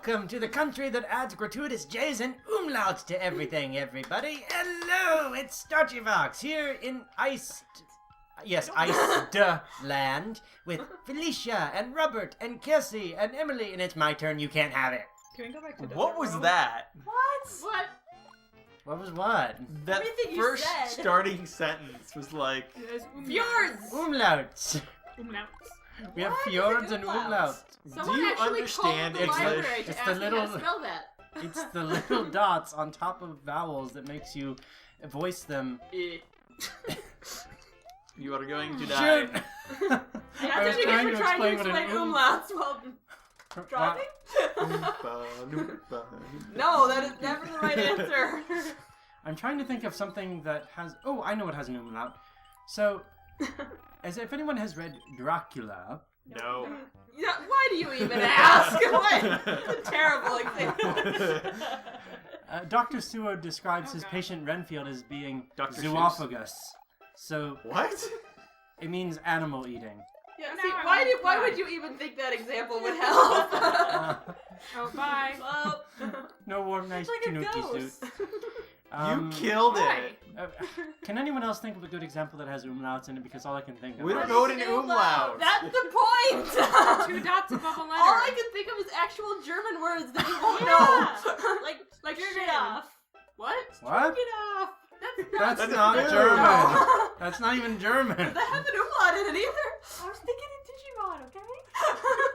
welcome to the country that adds gratuitous J's and umlauts to everything, everybody. Hello, it's StarchyFox here in Iced land with Felicia and Robert and Cassie and Emily, and it's my turn. You can't have it. Can we go back to What was that? What? What was what? That Everything you first said. starting sentence was like... Fjords! Umlauts. Umlauts. We have What? fjords and Umlauts? umlauts. Someone Do you actually understand called the English? library to It's ask the me little- how to spell that. It's the little dots on top of vowels that makes you voice them. You are going to die. Shoot! That's what you get for trying to explain umlauts while driving? No, that is never the right answer. I'm trying to think of something that has... Oh, I know what has an umlaut. So, as if anyone has read Dracula... No. Yeah, why do you even ask? What? It's a terrible example. Dr. Seward describes his patient Renfield as being Dr. zoophagus. So, What? it means animal eating. Yeah, see, why would you even think that example would help? Oh, bye. Well, No warm, nice it's like a tanuki ghost. suit. You killed Why? it. Can anyone else think of a good example that has umlauts in it? Because all I can think of We is... don't know what an umlaut. That's the point! 2 dots above a letter. All I can think of is actual German words that you won't know. like Jerk shit it off. What? What? Jerk it off. That's That's not not food. German. That's not even German. Does that have an umlaut in it either? I was thinking in Digimon, okay?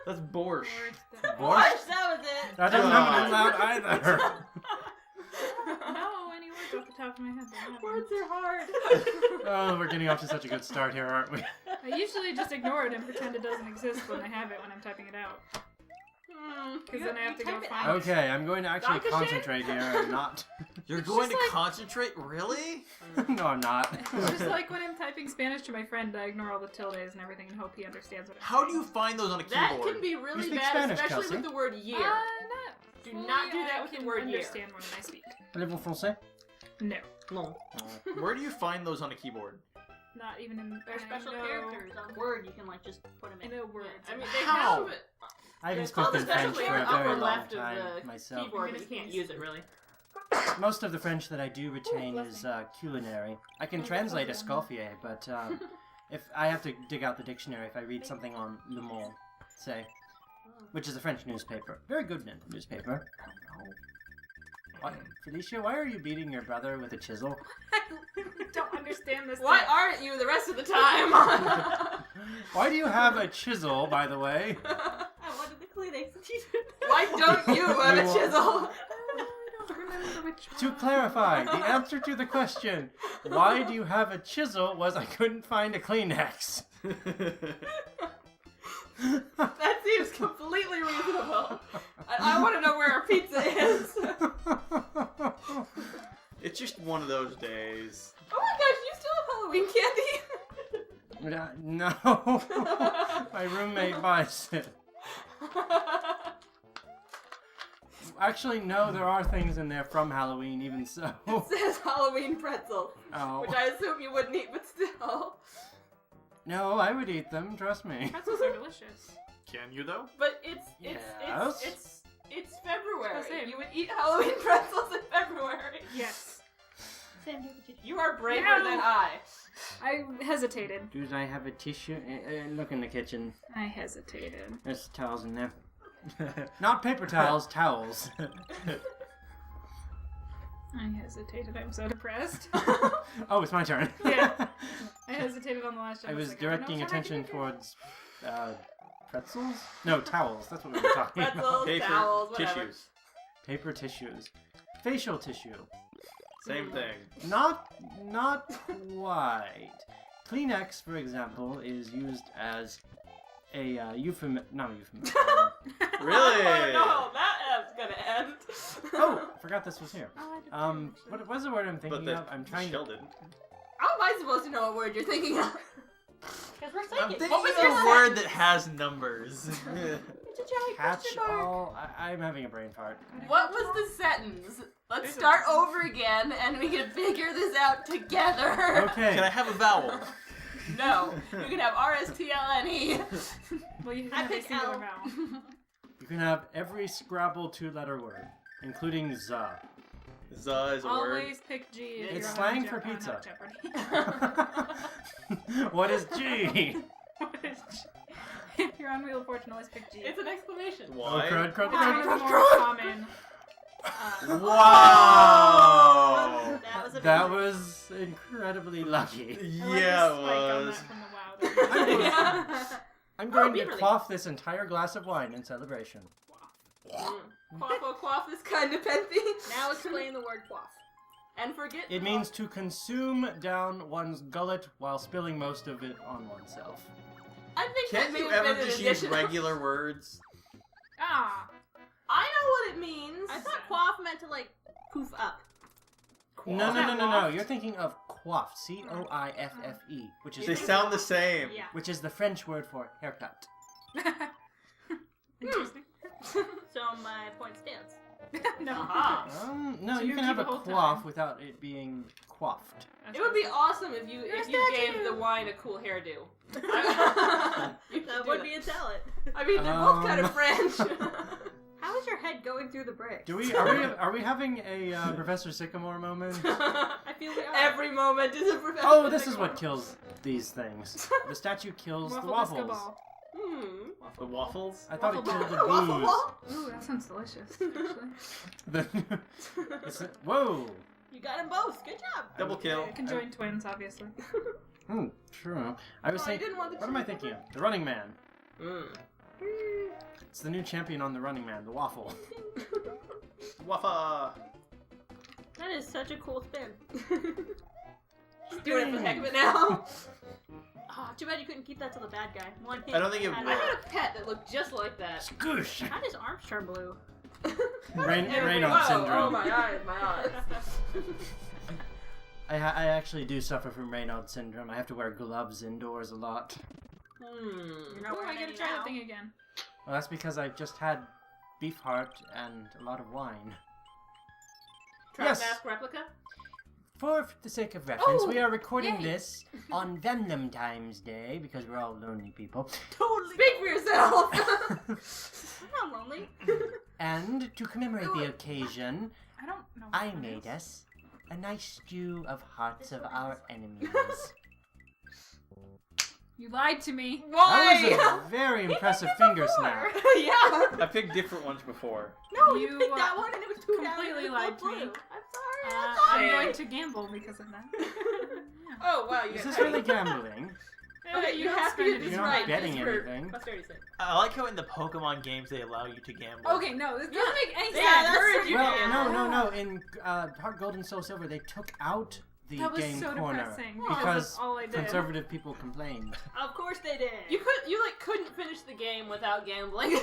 That's borscht. Borscht? That was it. That doesn't have an God. umlaut either. No, any words off the top of my head. Don't have them. Words are hard. Oh, we're getting off to such a good start here, aren't we? I usually just ignore it and pretend it doesn't exist when I have it when I'm typing it out. Because then I have to go find it. Okay, I'm going to actually Dankeschön. concentrate here and not... You're It's going just to like- concentrate? Really? No, I'm not. It's just like when I'm typing Spanish to my friend, I ignore all the tildes and everything and hope he understands what I'm How do saying. you find those on a That keyboard? can be really speak bad, Spanish, especially Kelsey? with the word year. Not Do fully, not do that I with the can word year. understand more than I speak. Parlez-vous français? No. No. Where do you find those on a keyboard? Not even in... They're special no, characters on Word. You can like just put them in. In a word. Yeah. I mean, they How? have it. I haven't It's called the spoken special French for a upper very long left of time the myself. keyboard, but you can't use it really. Most of the French that I do retain bless is me. culinary. I can translate Escoffier, but if I have to dig out the dictionary if I read something on Le Monde, say, which is a French newspaper. Very good newspaper. Why, Felicia, why are you beating your brother with a chisel? I don't understand this. Why thing. aren't you the rest of the time? Why do you have a chisel, by the way? I wanted the Kleenex. Why don't you have a chisel? I don't remember which To one. clarify, the answer to the question, why do you have a chisel, was I couldn't find a Kleenex. That seems completely reasonable. I want to know where our pizza is. It's just one of those days. Oh my gosh, you still have Halloween candy? No, my roommate buys it. Actually, no, there are things in there from Halloween, even so. It says Halloween pretzel, Oh. which I assume you wouldn't eat, but still. No, I would eat them, trust me. Pretzels are delicious. Can you though? But it's February. Same. You would eat Halloween pretzels in February. Yes. You are braver No. than I. I hesitated. Do I have a tissue? Look in the kitchen. I hesitated. There's towels in there. Not paper towels, towels. I hesitated. I'm so depressed. Oh, it's my turn. Yeah. I hesitated on the last I one. was like, don't know directing if I attention can do towards pretzels? No, towels. That's what we were talking about. Pretzels, Paper, towels, whatever. tissues. Paper tissues. Facial tissue. Same thing. Not quite. Kleenex, for example, is used as a not a euphemism. Really? Oh no, that app's gonna end. Oh, I forgot this was here. Oh, I did too, What was the word I'm thinking But of? I'm trying Michelle to. didn't. How am I supposed to know what word you're thinking of? Because we're I'm psychic. thinking What was of your a second? word that has numbers. It's a giant Catch question mark. all. I'm having a brain fart. What was the sentence? Let's start over again and we can figure this out together. Okay. Can I have a vowel? No. You can have RSTLNE. Well, you I have a pick singular L. vowel. You can have every Scrabble 2-letter word, including za. Za is a word. Always pick G. If It's you're slang on for on pizza. Jeopardy. What is G? What is G? If you're on Wheel of Fortune, always pick G. It's an exclamation. Oh, Why? crud, crud, It's one crud. of the more common. Wow! That was That amazing. was incredibly lucky. Yeah, it on was. that from the WoW. Yeah. I'm going to Beaverly. quaff this entire glass of wine in celebration. Quaff this kind of penthy. Now explain the word quaff. And forget. It means to consume down one's gullet while spilling most of it on oneself. I think Can't that may you have ever been an just use additional. regular words? Ah. I know what it means. I thought quaff meant to like poof up. No, Is no, that no, no, no. waft? You're thinking of coiffe, C-O-I-F-F-E, which They is sound the same. Yeah. which is the French word for haircut. Interesting. So my point stands. No. Aha. No, So you you can have a keep the whole coif time. without it being coiffed. It would be awesome if you gave the wine a cool hairdo. You should That do would be a talent. I mean, they're both kind of French. How is your head going through the bricks? Are we having a Professor Sycamore moment? I feel we are. Every moment is a professional. Oh, this is what kills these things. The statue kills the Waffle disco waffles. ball. The waffles? I thought it Waffle killed the The waffle booze. ball? Ooh, that sounds delicious. Actually. Whoa. You got them both. Good job. Double kill. Conjoined twins, obviously. True. I was Oh, I thinking. didn't want the What am I cheese. thinking of? The Running Man. Mm. It's the new champion on the Running Man, the waffle. Waffa! That is such a cool spin. Just doing it for the heck of it now. Oh, too bad you couldn't keep that to the bad guy. One hit. I don't think it had would. I had a pet that looked just like that. Scoosh! How does Armstrong blue? Raynaud syndrome. Oh my eyes, my eyes. I actually do suffer from Raynaud syndrome. I have to wear gloves indoors a lot. You're not Oh, wearing I gotta any try now. that thing again. Well, that's because I've just had beef heart and a lot of wine. Yes. Mask replica? For the sake of reference, Oh, we are recording yay. this on Venom Times Day because we're all lonely people. Totally. Speak for yourself. I'm not lonely. And to commemorate the occasion, I don't know. I what that made is. us a nice stew of hearts of our enemies. You lied to me. That Why? was a very impressive finger snap. Yeah. I picked different ones before. No, You, you picked that one and it was too completely lied to me. I'm sorry. I'm sorry. going to gamble because of that. Oh wow, you Is got this really gambling? Okay, you have to spend get it this You're as not right. betting just for anything. posterity's sake. I like how in the Pokemon games they allow you to gamble. Okay, no, this doesn't make any sense. Yeah, that's Encourage you Well, can. no. In Heart Gold and Soul Silver, they took out the That was game so corner depressing because that's all I did. conservative people complained. Of course they did. You couldn't finish the game without gambling.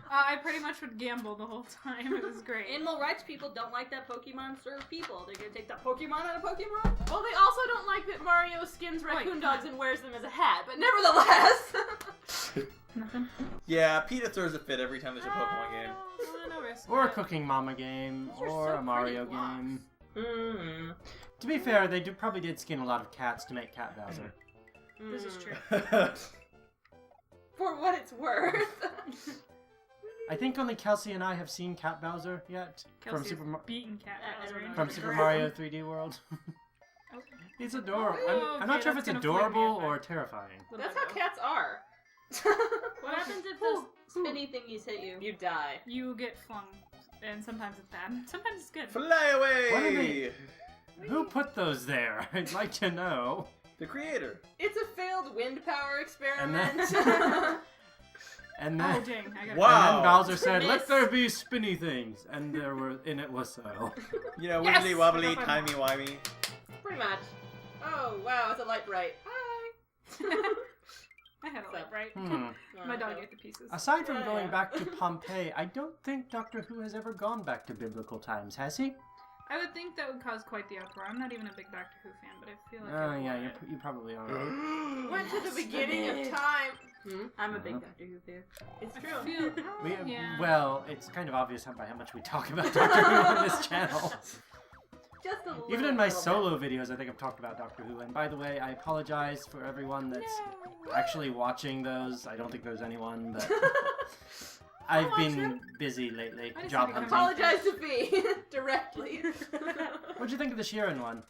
I pretty much would gamble the whole time. It was great. Animal rights people don't like that Pokemon serve people. They're gonna take that Pokemon out of Pokemon. Well, they also don't like that Mario skins raccoon Wait. dogs and wears them as a hat, but nevertheless. Nothing. Yeah, PETA throws a fit every time there's a Pokemon game. No risk. Or a Cooking Mama game, Those are or so a Mario pretty blocks. game. Mm-hmm. To be fair, they probably did skin a lot of cats to make Cat Bowser. This is true. For what it's worth. I think only Kelsey and I have seen Cat Bowser yet Kelsey from has beaten Cat I Bowser don't into from the Super ground. Mario 3D World. Oh, He's adorable. Oh, I'm not okay, sure if that's it's gonna flip me adorable if I- or terrifying. little That's bit how though. cats are. What happens if those spinny thingies hit you? You die. You get flung, and sometimes it's bad. Sometimes it's good. Fly away! What are they- Who put those there? I'd like to know. The creator. It's a failed wind power experiment. And Oh then, dang! I got Wow. and then Bowser said, Miss. "Let there be spinny things," and it was so. You know, Yes! wibbly wobbly, I got my timey wimey. Pretty much. Oh wow, it's a light bright. Hi. I had a light, right? Hmm. My dog ate the pieces. Aside from Yeah, going yeah. back to Pompeii, I don't think Doctor Who has ever gone back to biblical times, has he? I would think that would cause quite the uproar. I'm not even a big Doctor Who fan, but I feel like. Oh it yeah, would. you probably are. Went to the beginning of time. I'm a big Doctor Who fan. It's I true. feel. We, yeah. Well, it's kind of obvious by how much we talk about Doctor Who on this channel. Just a little. Even in my little solo videos, I think I've talked about Doctor Who. And by the way, I apologize for everyone that's No. actually watching those. I don't think there's anyone, but I've watched been busy lately. I just Job need to hunting. Apologize to Fee directly. What'd you think of the Sheeran one?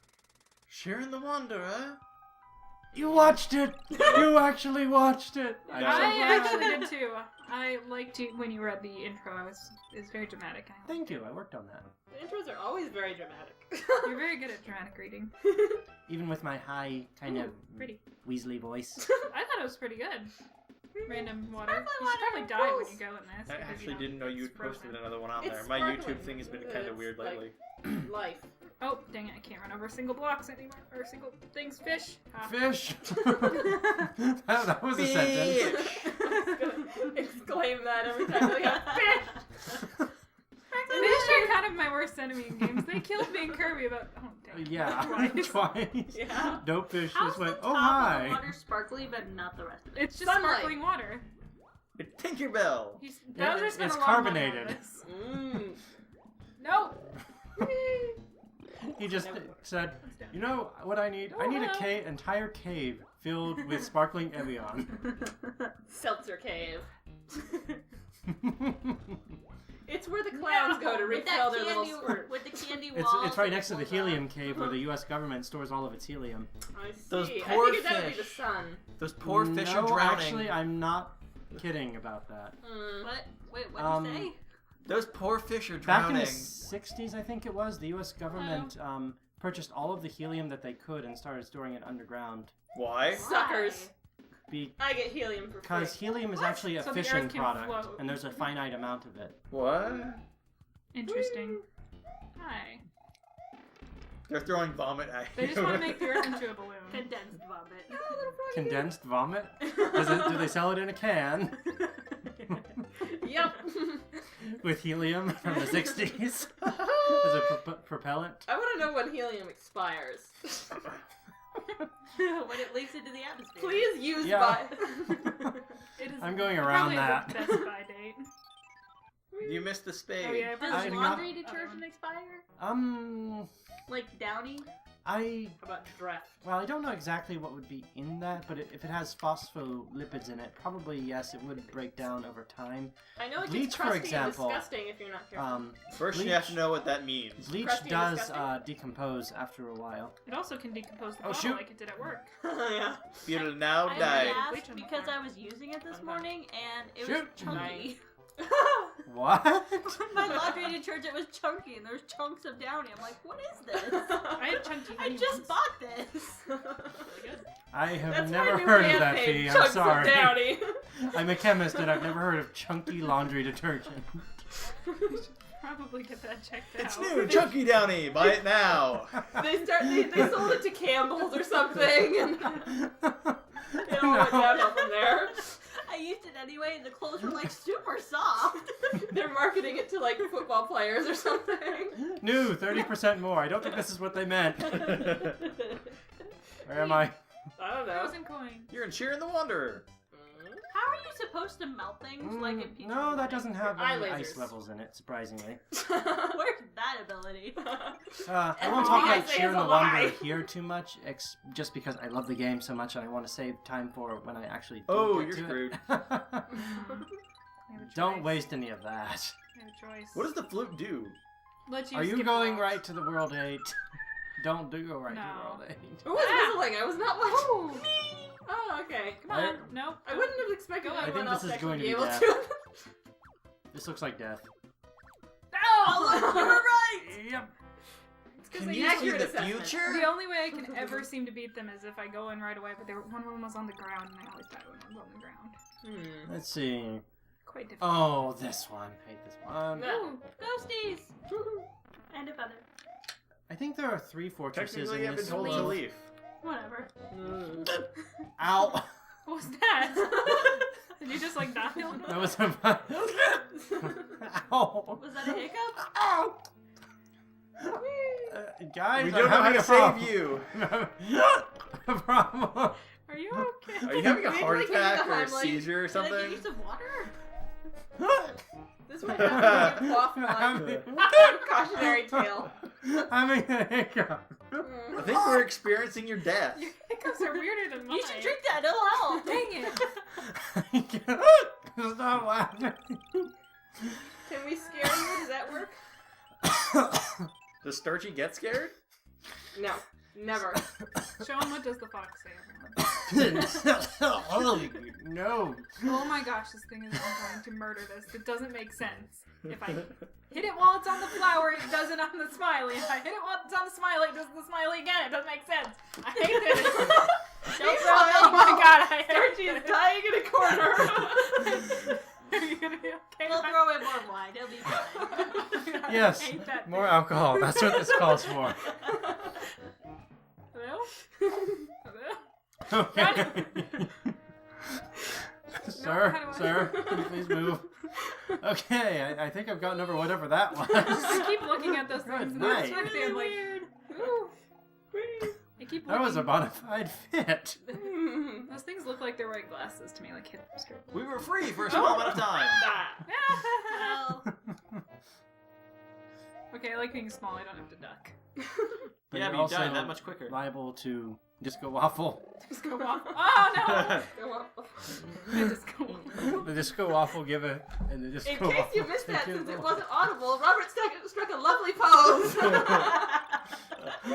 Sharing the Wanderer. You watched it! You actually watched it! Yeah. I'm so I glad. actually did too. I liked it when you read the intro. It was very dramatic. Thank you, I worked on that. The intros are always very dramatic. You're very good at dramatic reading. Even with my high, kind of Pretty. Weasley voice. I thought it was pretty good. Random water. Sparkling You should probably water die when rules. you go in this. I because, actually you know, didn't know you'd it's frozen. posted another one on It's there. My sparkling. YouTube thing has been kind of It's weird like- lately. Life. Oh, dang it, I can't run over single blocks anymore. Or single things. Fish. Ah. Fish! that was a sentence. Exclaim that every time we got fish. Fish are kind of my worst enemy in games. They killed me in Kirby about... Oh, dang. Yeah, Twice. twice. Yeah. Dope fish How's just went, the oh top hi. of the water sparkly, but not the rest of it? It's just Sunlight. sparkling water. But Tinkerbell. Yeah, Bowser spent it's a lot of money on carbonated. this. Mm. No! He just said, That's down. you know what I need? I need a entire cave filled with sparkling Evian. Seltzer Cave. It's where the clowns go to With that refill their little candy- squirt. With the candy It's walls. right next to the and helium cave where the U.S. government stores all of its helium. I see. Those I poor think that would be the fish. sun. Those poor fish no, are drowning. actually, I'm not kidding about that. Mm. What? Wait, what'd you say? Those poor fish are Back in drowning. the 60s, I think it was, the U.S. government purchased all of the helium that they could and started storing it underground. Why? Suckers. Because I get helium for free. helium is actually a So the fission Earth can product, float. and there's a finite amount of it. What? Interesting. Hi. They're throwing vomit at They you. just want to make the Earth into a balloon. Condensed vomit. Condensed vomit? Do they sell it in a can Yep. with helium from the 60s as a propellant? I want to know when helium expires. When it leaks into the atmosphere. Please use Yeah. It is I'm going around probably that. the best by date. You missed the spade. Oh yeah, Does I'm laundry not- detergent expire? Like Downy? How about draft? Well, I don't know exactly what would be in that, but if it has phospholipids in it, probably yes, it would break down over time. I know it Bleach, gets for crusty example, and disgusting if you're not careful. First, Bleach- you have to know what that means. Bleach Crusty and does disgusting? decompose after a while. It also can decompose the Oh, bottle shoot. like it did at work. Yeah. You'll now I die. only Bleach asked on the because floor. I was using it this Okay. morning and it Shoot. was chunky. What? My laundry detergent was chunky and there's chunks of Downy. I'm like, what is this? I had chunky I honey just ones. bought this. I have That's never my new heard of band that, name, Fee. I'm Chunks of sorry. Downy. I'm a chemist and I've never heard of chunky laundry detergent. Probably get that checked It's out. new, Chunky Downy. Buy it now. They sold it to Campbell's or something, and it all went downhill from there. I used it anyway and the clothes were like super soft. They're marketing it to like football players or something. New, 30% more. I don't think this is what they meant. Where am I? I don't know. Frozen coin. You're in Cheer the Wanderer. How are you supposed to melt things like in Pizza? No, that doesn't have Eye any ice lasers. levels in it, surprisingly. Where's that ability? I Everything won't talk I about say Cheer is the a Wanderer lie. here too much, just because I love the game so much and I want to save time for when I actually do Oh, get you're to screwed. it. I have a Don't choice. waste any of that. I have a choice. What does the flute do? Let you Are you skip going along. right to the World 8? Don't go right to No. the World 8. Who was whistling? I was not Ooh. watching. Oh, okay. Come on. Nope. I wouldn't have expected Go on. I anyone think else this to is going actually be to be able death. to. This looks like death. Oh, look, you were right! Yep. It's 'cause Can they you see accurate the assessment. future? The only way I can ever seem to beat them is if I go in right away, but one of them was on the ground, and I always die when I was on the ground. Let's see. Quite difficult. Oh, this one. I hate this one. No. Ghosties! And a feather. I think there are 3 fortresses Technically, in I've been this told to world. leave. Whatever. Ow! What was that? Did you just like die? That was a... Ow! Was that a hiccup? Ow! Guys, We I'm don't know how having to a save problem. you. A problem. Are you okay? Are you having a Maybe heart we can get attack or a Heimlich. seizure or Did I something? get you some water? This might have to be a quaff line. Cautionary tale. Having a hiccup. I think we're experiencing your death. Your hiccups are weirder than mine. You should drink that, it'll help. Dang it. Stop laughing. Does Starchy get scared? No, never. Show him what does the fox say. No. Oh my gosh, this thing is going to murder this. It doesn't make sense. If I hit it while it's on the flower, it does it on the smiley. If I hit it while it's on the smiley, it does the smiley again. It doesn't make sense. I hate this. Oh my god, I hate Starchy is dying in a corner. Are you gonna be okay? We'll throw it more wine. It'll be fine. Yes, I hate that more thing. alcohol. That's what this calls for. Hello? Hello? Okay. Sir, how do I- sir, can you please move? Okay, I think I've gotten over whatever that was. I keep looking at those Good things and night. it's really I'm like, ooh. I keep That was a looking. bona fide fit. Those things look like they're wearing glasses to me, like hipster. We were free for a small amount of time. Well, Okay, I like being small. I don't have to duck. But Yeah, you're but you also died that much quicker. liable to disco waffle. Just go off. Oh no! Go up. I just go off. The disco waffle giver and the disco In waffle. case you missed that, taker. since it wasn't audible, Robert struck a lovely pose.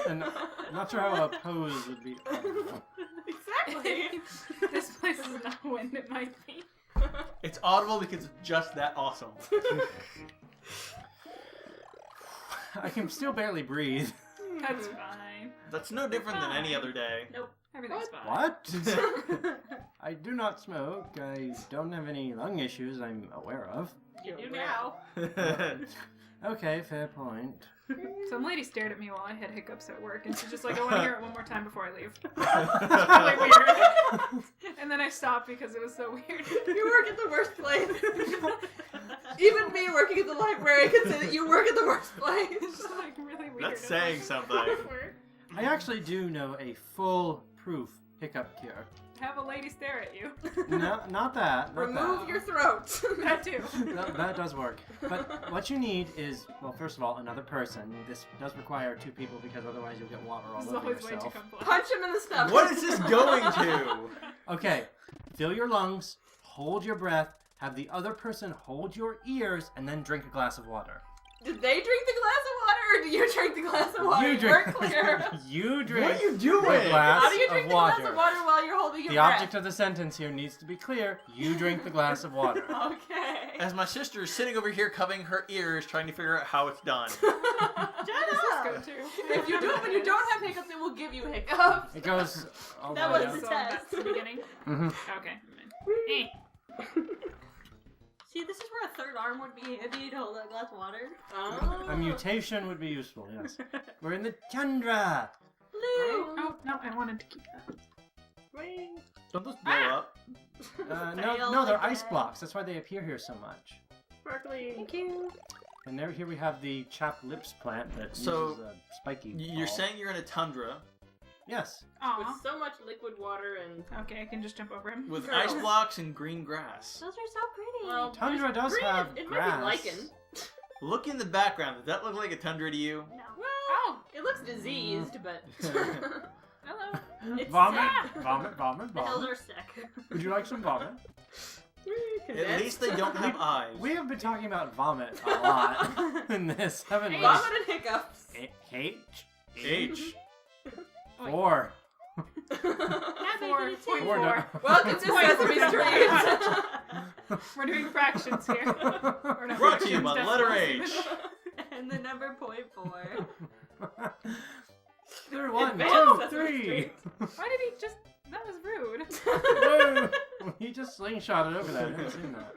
And I'm not sure how a pose would be. Exactly. This place is not when it might be. It's audible because it's just that awesome. I can still barely breathe. That's fine. That's no different than any other day. Everything's fine. What? I do not smoke. I don't have any lung issues I'm aware of. You you now. Okay, fair point. Some lady stared at me while I had hiccups at work, and she's just like, I want to hear it one more time before I leave. It's really weird. And then I stopped because it was so weird. You work at the worst place. Even me working at the library can say that you work at the worst place. It's just like really weird. That's saying something. I actually do know a full-proof hiccup cure. Have a lady stare at you. No, not that. Not Remove that. your throat. That too. That does work. But what you need is, well, first of all, another person. This does require 2 people because otherwise you'll get water all This is over always way too yourself. complex. Punch him in the stomach. What is this going to? Okay, fill your lungs, hold your breath, have the other person hold your ears, and then drink a glass of water. Did they drink the glass of water, or do you drink the glass of water? You We're drink. clear. You drink. What are you a doing? glass How do you drink of the water. glass of water while you're holding your The breath? object of the sentence here needs to be clear. You drink the glass of water. Okay. As my sister is sitting over here covering her ears trying to figure out how it's done. Does this go to? If you do it when you don't have hiccups, it will give you hiccups. It goes all the That way was up. the So test. that's the beginning? Mhm. Okay. Eh. See, this is where a third arm would be handy to hold a glass of water. A mutation would be useful, yes. We're in the tundra. Blue. Oh, no, I wanted to keep that. Ring. Don't those blow up? No, they're ice blocks. That's why they appear here so much. Sparkly. Thank you. And here we have the chapped lips plant that So, uses a spiky You're ball. saying you're in a tundra Yes. With Aw. so much liquid water and... Okay, I can just jump over him. with Girl. ice blocks and green grass. Those are so pretty. Well, Tundra does green, have it grass. might be lichen. Look in the background. Does that look like a tundra to you? no. Well, Oh, it looks diseased, but... hello. It's Vomit, sad. vomit, vomit, The hills vomit. are sick. Would you like some vomit? At least they don't have eyes. We have been talking about vomit a lot in this, haven't we? Vomit and hiccups. H. H. 4. Not Four. making it Point too. Four. four. Welcome to Sesame Street. We're doing fractions here. Or not Brought to you fractions, by the letter decimals. H. And the number 0.4. There, 1, Advanced 2, Sesame 3. Street. Why did he just... That was rude. Whoa. He just slingshotted over there. I haven't seen that.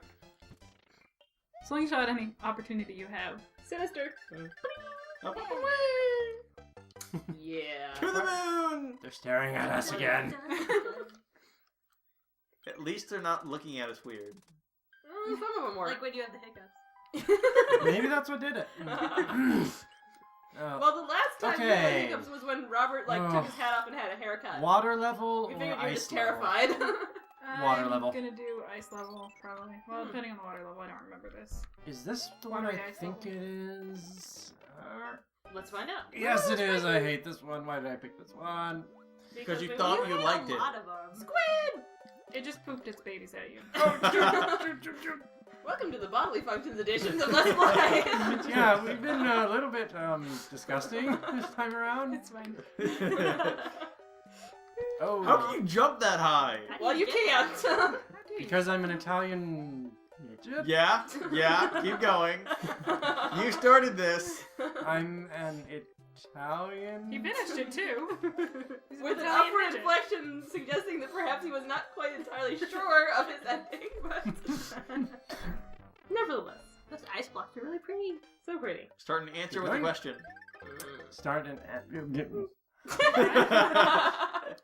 Slingshot any opportunity you have. Sinister. Up. Yeah. To the moon! They're staring at us again. At least they're not looking at us weird. Some of them work. Like when you have the hiccups. Maybe that's what did it. Well, the last time you had Okay. hiccups was when Robert took his hat off and had a haircut. Water level We or figured you were ice just level? terrified. Water I'm level. gonna do ice level, probably. Well, depending on the water level, I don't remember this. Is this the one Water I ice think level. it is? Let's find out. Yes, it is. I hate this one. Why did I pick this one? Because you we thought were- you liked a it. lot of them. Squid! It just pooped its babies at you. Oh, Welcome to the bodily functions edition of Let's Play. Yeah, we've been a little bit disgusting this time around. It's fine. Oh, How can you jump that high? Well, you can't. because I'm an Italian midget. Yeah, keep going. You started this. I'm an Italian. He finished it too. He's With an Italian upward midget. inflection suggesting that perhaps he was not quite entirely sure of his ending, but nevertheless, Those ice blocks are really pretty. so pretty. Starting to answer with a Going? question. Start an.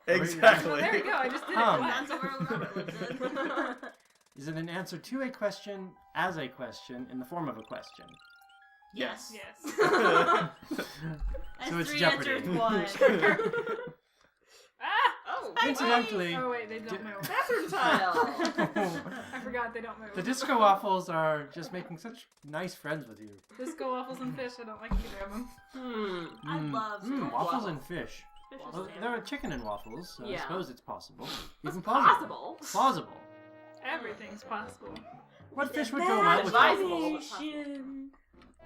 Exactly. Well, there you go. I just did it. Hum. That's where Robert lives in. Is it an answer to a question as a question in the form of a question? Yes. Yes. That's So it's 3 Jeopardy. answers, 1. Ah! Oh, Incidentally, Oh wait, they don't move. bathroom tile. I forgot they don't move. the disco waffles are just making such nice friends with you. Disco waffles and fish. I don't like either of them. I love waffles waffles. and fish. Fish is Well, favorite. there are chicken and waffles, so I Yeah. suppose it's possible. It's Even possible. Plausible. Everything's possible. What fish would go well with Advisable. waffles?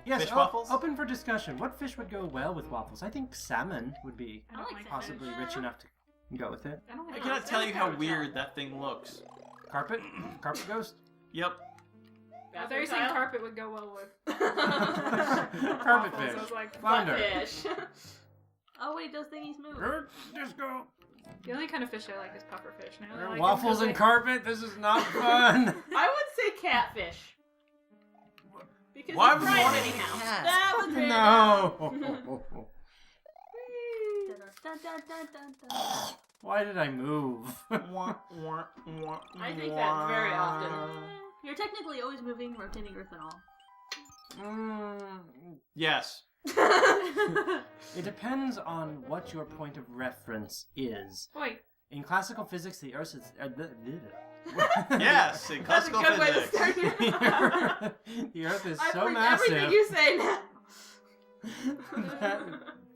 Yes, Fish waffles? open for discussion. What fish would go well with waffles? I think salmon would be I don't like like fish. possibly rich enough to go with it. I don't I like cannot fish. tell you how weird that thing looks. Carpet? Carpet ghost? Yep. I thought you were saying carpet would go well with Carpet waffles. fish. I was like, Flounder. Fish. Oh wait, those thingies move. Disco. the only kind of fish I like is puffer fish. Now I like them Waffles 'cause and they- carpet? This is not fun. I would say catfish. Because Why you would fried you it want anyhow. That was random. No. Dun, dun, dun, dun, dun. Why did I move? I think that very often. You're technically always moving, rotating Earth and all. Yes. It depends on what your point of reference is. Wait, In classical physics, the Earth is... Yes, in That's a classical good way to physics. start your The Earth is I so believe massive everything you say now. that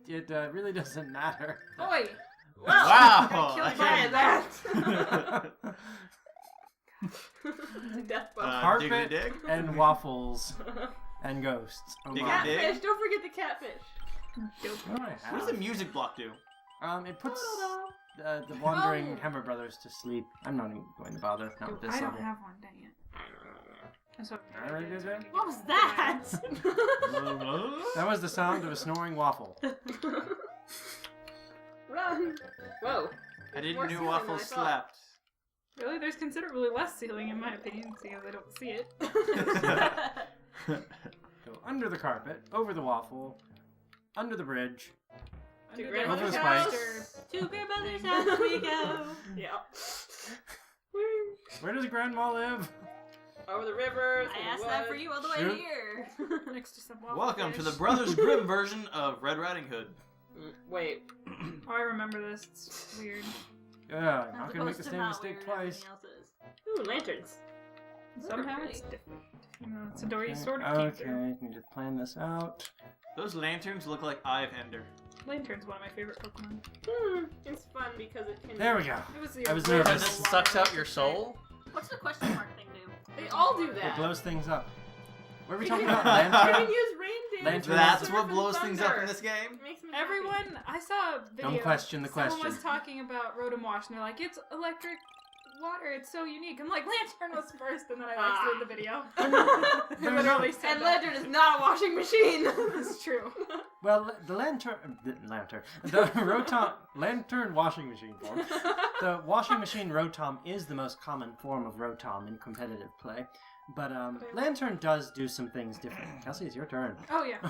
it really doesn't matter. oi! Wow. Got killed Try by that. Death bump. Carpet Diggity dig. and waffles and ghosts. Oh Dig my. it. Catfish. Don't forget the catfish. What do I What does the have? music block do? It puts the wandering Hammer brothers to sleep. I'm not even going to bother. Not with this I don't level. have one, dang it. That's what Alright, is it? What was that? That was the sound of a snoring waffle. Run. Whoa. I didn't More know ceiling waffles than I thought. slept. Really? There's considerably less ceiling in my opinion, seeing as I don't see it. Go under the carpet, over the waffle, under the bridge. To Under grandmother's the house. dumpster. To grandmother's house we go. Yeah. Where does Grandma live? Over the rivers. I asked that for you all the way Shoot. here. Next to some waffle Welcome to the fish. Brothers Grimm version of Red Riding Hood. Wait. Oh, I remember this. It's weird. Yeah, As not gonna make the opposed to same not mistake weird twice. everything else is. Ooh, lanterns. Somehow pretty. it's different. You know, it's a door you sort of keep through. Okay, need to plan this out. Those lanterns look like Eye of Ender. Lantern's one of my favorite Pokemon. It's fun because it can. There we go. It was the I was original nervous. Because it water sucks out your thing. soul. What's the question mark thing do? They all do It that. blows things up. What are we You talking can- about? You can Lantern? use rain damage. Lantern. That's surf what and blows things up in thunder. this game. Makes me happy. Everyone, I saw a video. Don't question the Someone question. was talking about Rotom Wash, and they're like, it's electric water, it's so unique. I'm like, Lantern was first, and then I exited the video. They literally said And that. lantern is not a washing machine. It's true. Well, the lantern, the Rotom, lantern washing machine form. The washing machine Rotom is the most common form of Rotom in competitive play. But lantern does do some things different. Kelsey, it's your turn. Oh, yeah. For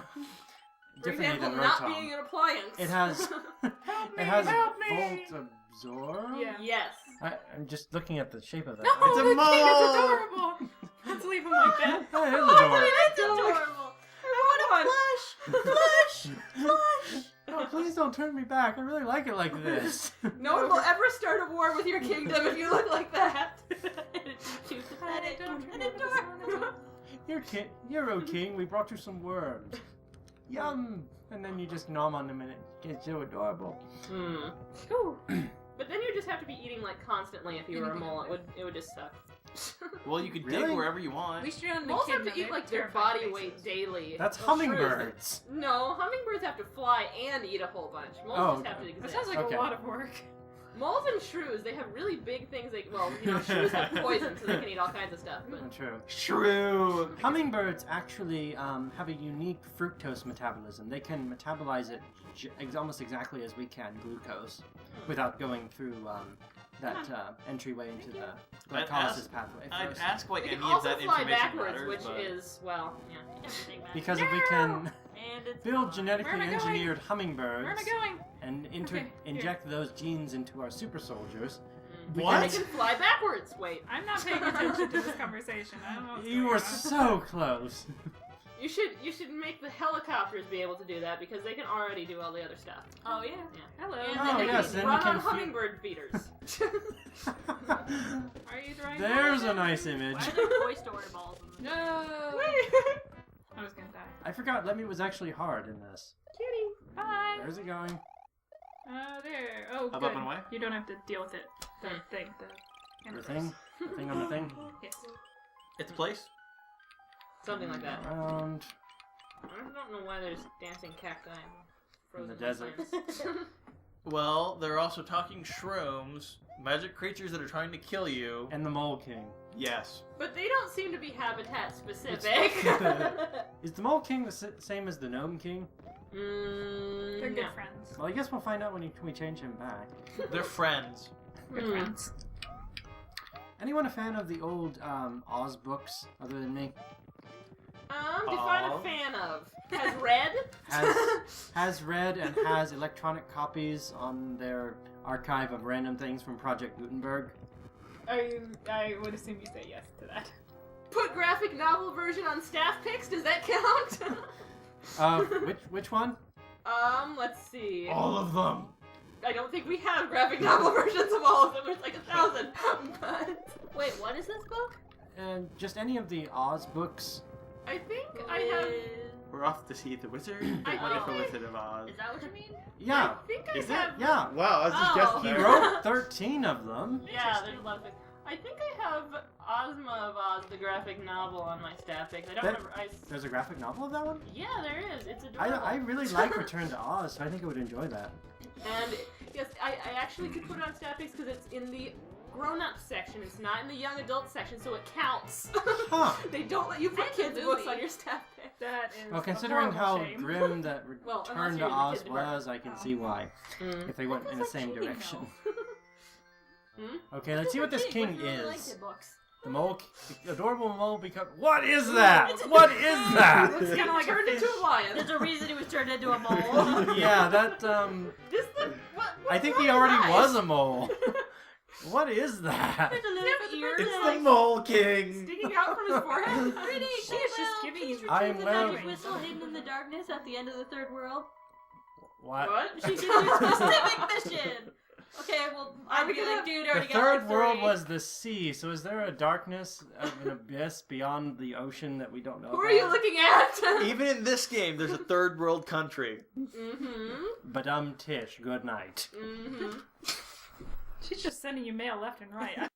Differently example, than not Rotom. being an appliance. It has Help me, it has help me. Volt Absorb. Yeah. Yes. I'm just looking at the shape of that. No, It's a the mole. king is adorable. Let's leave him like that. That is adorable. It's adorable. I want a flush. Flush. No, please don't turn me back. I really like it like this. No one will ever start a war with your kingdom if you look like that. Too pathetic Don't and you know adorable. You're O King. We brought you some worms. Yum. And then you just nom on them and it gets so adorable. Ooh. But then you just have to be eating like constantly if you were a mole. It would just suck. Well, you can Really? dig wherever you At want. least you don't Moles have kid to eat them. like They're their terrifying body faces. weight daily. That's Well, hummingbirds. No, hummingbirds have to fly and eat a whole bunch. Moles Oh, just have to okay. That exist. sounds like Okay. a lot of work. Moles and shrews, they have really big things. Shrews have poison, so they can eat all kinds of stuff. But Not true. Shrew. Hummingbirds actually have a unique fructose metabolism. They can metabolize it almost exactly as we can glucose, without going through that entryway into the I'd glycolysis ask- pathway I'd first. ask why they any can of also that fly information backwards, matters, which but... is, well, yeah. Everything back. Because if we can And it's build gone. genetically Where am I going? engineered Where hummingbirds am I going? and Okay, here. inject those genes into our super soldiers, we What? They can fly backwards. Wait, I'm not paying attention to this conversation. I don't know what's You going were on. so close. you should make the helicopters be able to do that because they can already do all the other stuff. Oh yeah. Hello. And Oh, They yes, can then run we can on hummingbird feeders. Are you drawing? There's balls a nice Why image. are there Toy Story balls in No. this? I was gonna die. I forgot Lemmy was actually hard in this. Kitty. Bye. Where's it going? There. Oh, Up, good. up, and away? You don't have to deal with it. The thing. The The hammer thing? face. The thing on the thing? Yes. It's place. Something like that. Around. I don't know why there's dancing cacti In the frozen desert. plants. Well, they're also talking shrooms, magic creatures that are trying to kill you. And the Mole King. Yes. But they don't seem to be habitat specific. Is the Mole King the same as the Gnome King? They're good no. friends. Well, I guess we'll find out when we change him back. They're friends. Good friends. Anyone a fan of the old Oz books other than me? Define a Of? fan of. Has read? Has read and has electronic copies on their archive of random things from Project Gutenberg. I would assume you say yes to that. Put graphic novel version on staff picks, does that count? Which one? Let's see. All of them. I don't think we have graphic novel versions of all of them. There's like 1,000. But Wait, what is this book? And just any of the Oz books. I think I have. We're off to see the wizard. I The Wonderful think- Wizard of Oz. Is that what you mean? Yeah, I think I Is it? have. yeah. Wow, I was just Oh. guessing He there. wrote 13 of them. Yeah, there's a lot of things. I think I have Ozma of Oz, the graphic novel, on my staff picks. I don't That- remember. There's a graphic novel of that one? Yeah, there is. It's adorable. I really like Return to Oz, so I think I would enjoy that. And yes, I actually could put it on staff picks because it's in the grown-up section. It's not in the young adult section, so it counts. Huh. They don't let you put That's a kids' books movie. on your staff pick. That is. Well, a considering how horrible shame. grim that Well, Return unless to you're in the Oz kids' department. was, I can see why. If they went in the What was same that cheating, direction. Hmm? Okay, let's see what this king What really liked is. it books? The mole, the adorable mole become. What is that? What is that? It's kind of like Turned a into fish. a lion. There's a reason he was turned into a mole. Yeah, that This the what? I think he what's already eyes? was a mole. What is that? There's a little ear. It's the Mole King. Sticking out from his forehead. Pretty. She is just giving you. I the will- magic whistle hidden in the darkness at the end of the third world. What? What? She gives you specific mission. Okay, well, I'd be like, dude, I The already got third like world 3. was the sea, so is there a darkness of an abyss beyond the ocean that we don't know Who about? are you looking at? Even in this game, there's a third world country. Mm-hmm. But Tish, good night. Mm-hmm. She's just sending you mail left and right.